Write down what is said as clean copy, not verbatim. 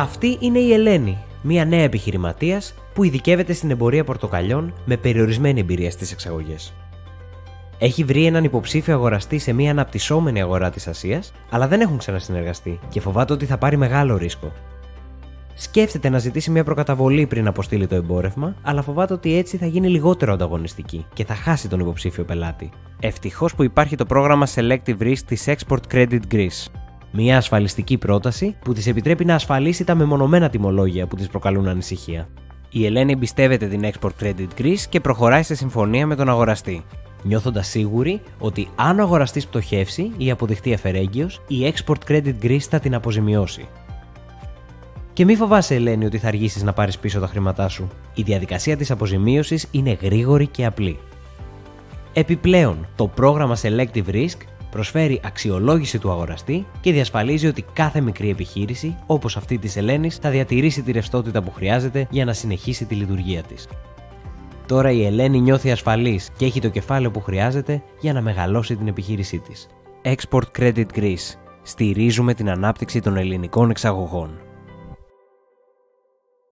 Αυτή είναι η Ελένη, μια νέα επιχειρηματίας που ειδικεύεται στην εμπορία πορτοκαλιών με περιορισμένη εμπειρία στις εξαγωγές. Έχει βρει έναν υποψήφιο αγοραστή σε μια αναπτυσσόμενη αγορά της Ασίας, αλλά δεν έχουν ξανασυνεργαστεί και φοβάται ότι θα πάρει μεγάλο ρίσκο. Σκέφτεται να ζητήσει μια προκαταβολή πριν αποστείλει το εμπόρευμα, αλλά φοβάται ότι έτσι θα γίνει λιγότερο ανταγωνιστική και θα χάσει τον υποψήφιο πελάτη. Ευτυχώς που υπάρχει το πρόγραμμα Selective Risk της Export Credit Greece. Μια ασφαλιστική πρόταση που της επιτρέπει να ασφαλίσει τα μεμονωμένα τιμολόγια που της προκαλούν ανησυχία. Η Ελένη εμπιστεύεται την Export Credit Greece και προχωράει σε συμφωνία με τον αγοραστή, νιώθοντας σίγουρη ότι αν ο αγοραστής πτωχεύσει ή αποδειχτεί αφαιρέγγιος, η Export Credit Greece θα την αποζημιώσει. Και μη φοβάσαι, Ελένη, ότι θα αργήσεις να πάρεις πίσω τα χρήματά σου. Η διαδικασία της αποζημίωσης είναι γρήγορη και απλή. Επιπλέον, το πρόγραμμα Selective Risk προσφέρει αξιολόγηση του αγοραστή και διασφαλίζει ότι κάθε μικρή επιχείρηση, όπως αυτή της Ελένης, θα διατηρήσει τη ρευστότητα που χρειάζεται για να συνεχίσει τη λειτουργία της. Τώρα η Ελένη νιώθει ασφαλής και έχει το κεφάλαιο που χρειάζεται για να μεγαλώσει την επιχείρησή της. Export Credit Greece. Στηρίζουμε την ανάπτυξη των ελληνικών εξαγωγών.